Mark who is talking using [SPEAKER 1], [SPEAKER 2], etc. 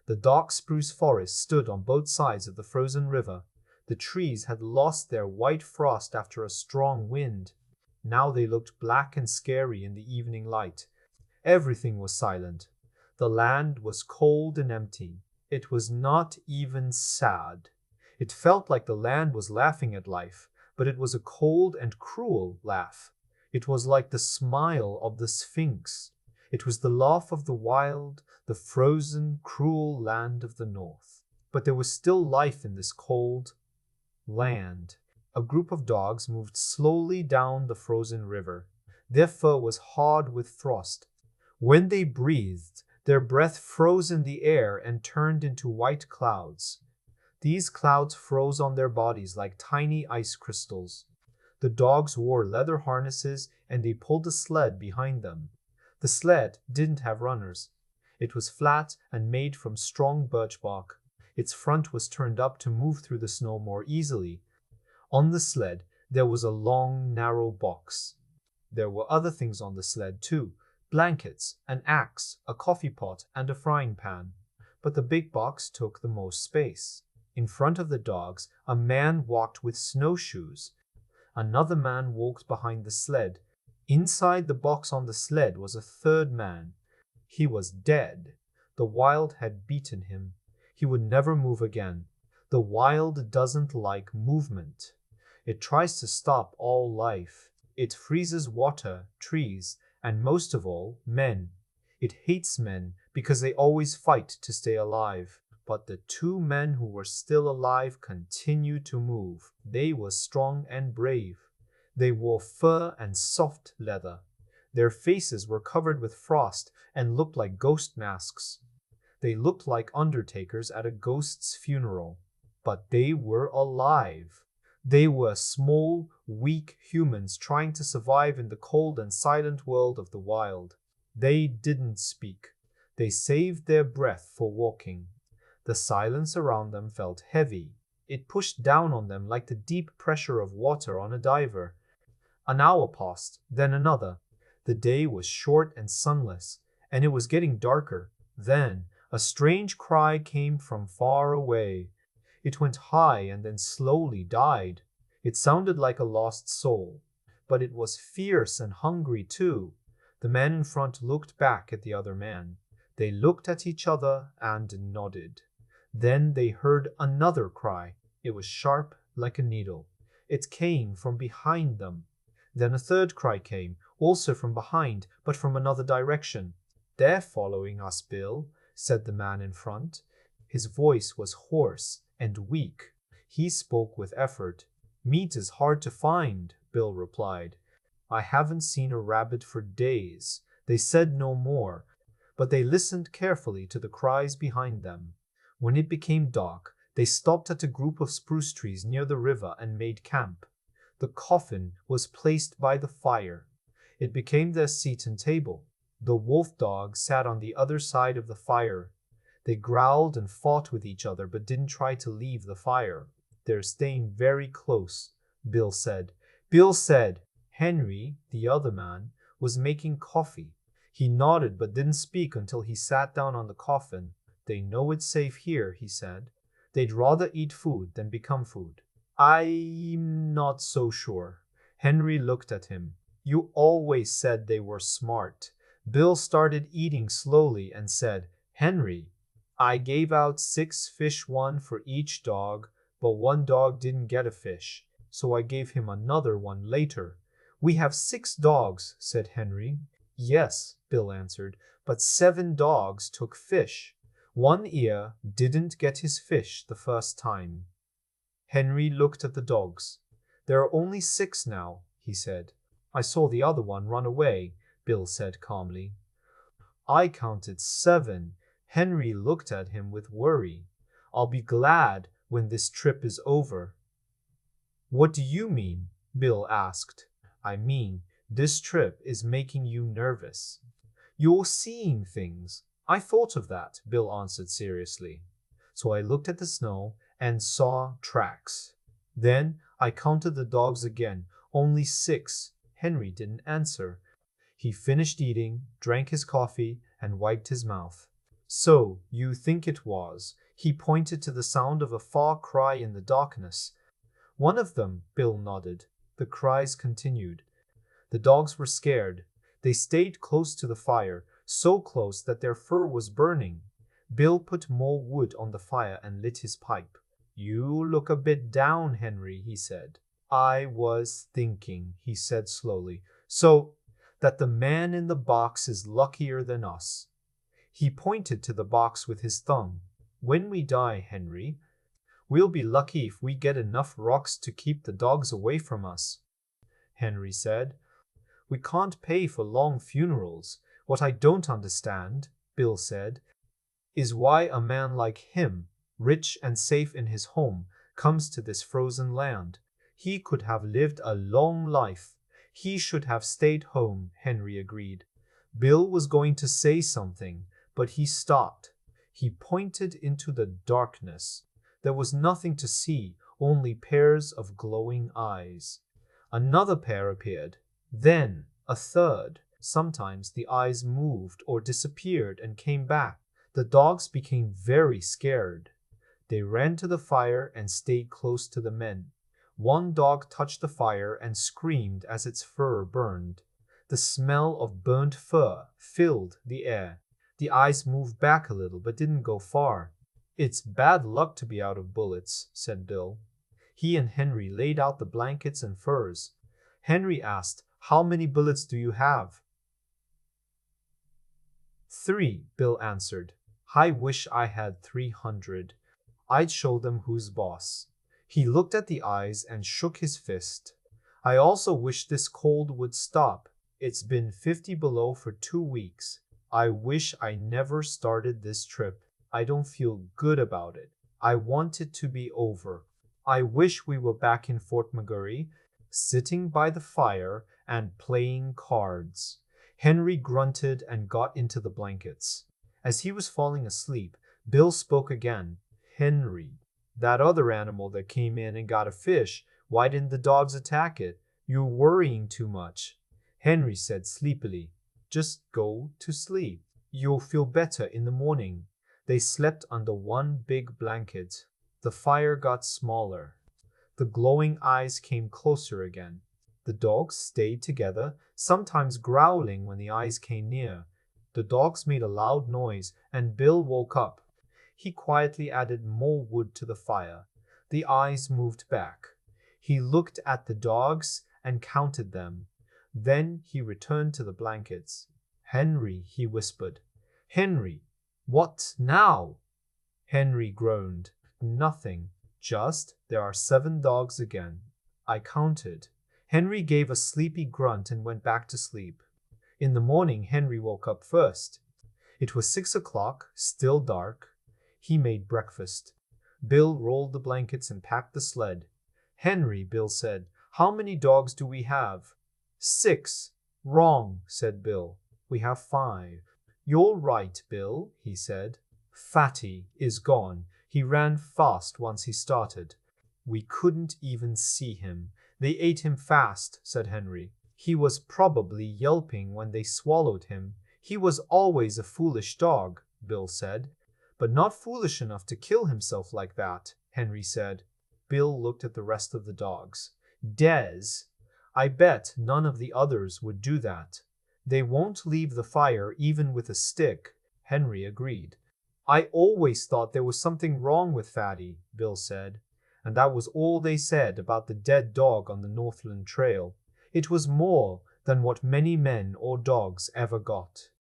[SPEAKER 1] The dark spruce forest stood on both sides of the frozen river. The trees had lost their white frost after a strong wind. Now they looked black and scary in the evening light. Everything was silent. The land was cold and empty. It was not even sad. It felt like the land was laughing at life, but it was a cold and cruel laugh. It was like the smile of the Sphinx. It was the laugh of the wild, the frozen, cruel land of the north. But there was still life in this cold land. A group of dogs moved slowly down the frozen river. Their fur was hard with frost. When they breathed, their breath froze in the air and turned into white clouds. These clouds froze on their bodies like tiny ice crystals. The dogs wore leather harnesses and they pulled a sled behind them. The sled didn't have runners. It was flat and made from strong birch bark. Its front was turned up to move through the snow more easily. On the sled, there was a long, narrow box. There were other things on the sled too: blankets, an axe, a coffee pot, and a frying pan. But the big box took the most space. In front of the dogs, a man walked with snowshoes. Another man walked behind the sled. Inside the box on the sled was a third man. He was dead. The wild had beaten him. He would never move again. The wild doesn't like movement. It tries to stop all life. It freezes water, trees, and most of all, men. It hates men because they always fight to stay alive. But the two men who were still alive continued to move. They were strong and brave. They wore fur and soft leather. Their faces were covered with frost and looked like ghost masks. They looked like undertakers at a ghost's funeral. But they were alive. They were small, weak humans trying to survive in the cold and silent world of the wild. They didn't speak. They saved their breath for walking. The silence around them felt heavy. It pushed down on them like the deep pressure of water on a diver. An hour passed, then another. The day was short and sunless, and it was getting darker. Then a strange cry came from far away. It went high and then slowly died. It sounded like a lost soul, but it was fierce and hungry too. The man in front looked back at the other man. They looked at each other and nodded. Then they heard another cry. It was sharp like a needle. It came from behind them. Then a third cry came, also from behind, but from another direction. "They're following us, Bill," said the man in front. His voice was hoarse and weak. He spoke with effort. "Meat is hard to find," Bill replied. "I haven't seen a rabbit for days." They said no more, but they listened carefully to the cries behind them. When it became dark, they stopped at a group of spruce trees near the river and made camp. The coffin was placed by the fire. It became their seat and table. The wolf dog sat on the other side of the fire. They growled and fought with each other but didn't try to leave the fire. "They're staying very close," Bill said. Henry, the other man, was making coffee. He nodded but didn't speak until he sat down on the coffin. "They know it's safe here," he said. "They'd rather eat food than become food." "I'm not so sure." Henry looked at him. "You always said they were smart." Bill started eating slowly and said, "Henry, I gave out 6 fish, 1 for each dog, but one dog didn't get a fish, so I gave him another one later." "We have 6 dogs," said Henry. "Yes," Bill answered, "but 7 dogs took fish. One ear didn't get his fish the first time." Henry looked at the dogs. "There are only 6 now," he said. "I saw the other one run away," Bill said calmly. "I counted 7. Henry looked at him with worry. "I'll be glad when this trip is over." "What do you mean?" Bill asked. "I mean, this trip is making you nervous." "You're seeing things." "I thought of that," Bill answered seriously. "So I looked at the snow and saw tracks. Then I counted the dogs again. Only 6. Henry didn't answer. He finished eating, drank his coffee, and wiped his mouth. So, you think it was? He pointed to the sound of a far cry in the darkness. One of them, Bill nodded. The cries continued. The dogs were scared. They stayed close to the fire, so close that their fur was burning. Bill put more wood on the fire and lit his pipe. You look a bit down, Henry, he said. I was thinking, he said slowly, so that the man in the box is luckier than us. He pointed to the box with his thumb. When we die, Henry, we'll be lucky if we get enough rocks to keep the dogs away from us. Henry said, we can't pay for long funerals. What I don't understand, Bill said, is why a man like him, rich and safe in his home, comes to this frozen land. He could have lived a long life. He should have stayed home, Henry agreed. Bill was going to say something, but he stopped. He pointed into the darkness. There was nothing to see, only pairs of glowing eyes. Another pair appeared. Then a third. Sometimes the eyes moved or disappeared and came back. The dogs became very scared. They ran to the fire and stayed close to the men. One dog touched the fire and screamed as its fur burned. The smell of burnt fur filled the air. The eyes moved back a little but didn't go far. It's bad luck to be out of bullets, said Bill. He and Henry laid out the blankets and furs. Henry asked, how many bullets do you have? 3, Bill answered. I wish I had 300. I'd show them who's boss. He looked at the eyes and shook his fist. I also wish this cold would stop. It's been 50 below for 2 weeks. I wish I never started this trip. I don't feel good about it. I want it to be over. I wish we were back in Fort McGurry, sitting by the fire and playing cards. Henry grunted and got into the blankets. As he was falling asleep, Bill spoke again. Henry, that other animal that came in and got a fish, why didn't the dogs attack it? You're worrying too much. Henry said sleepily, just go to sleep. You'll feel better in the morning. They slept under one big blanket. The fire got smaller. The glowing eyes came closer again. The dogs stayed together, sometimes growling when the eyes came near. The dogs made a loud noise, and Bill woke up. He quietly added more wood to the fire. The eyes moved back. He looked at the dogs and counted them. Then he returned to the blankets. Henry, he whispered. Henry, what now? Henry groaned. Nothing. Just, there are 7 dogs again. I counted. Henry gave a sleepy grunt and went back to sleep. In the morning, Henry woke up first. It was 6 o'clock, still dark. He made breakfast. Bill rolled the blankets and packed the sled. Henry, Bill said, how many dogs do we have? 6. Wrong, said Bill. We have 5. You're right, Bill, he said. Fatty is gone. He ran fast once he started. We couldn't even see him. They ate him fast, said Henry. He was probably yelping when they swallowed him. He was always a foolish dog, Bill said. But not foolish enough to kill himself like that, Henry said. Bill looked at the rest of the dogs. Des, I bet none of the others would do that. They won't leave the fire even with a stick, Henry agreed. I always thought there was something wrong with Fatty, Bill said. And that was all they said about the dead dog on the Northland Trail. It was more than what many men or dogs ever got.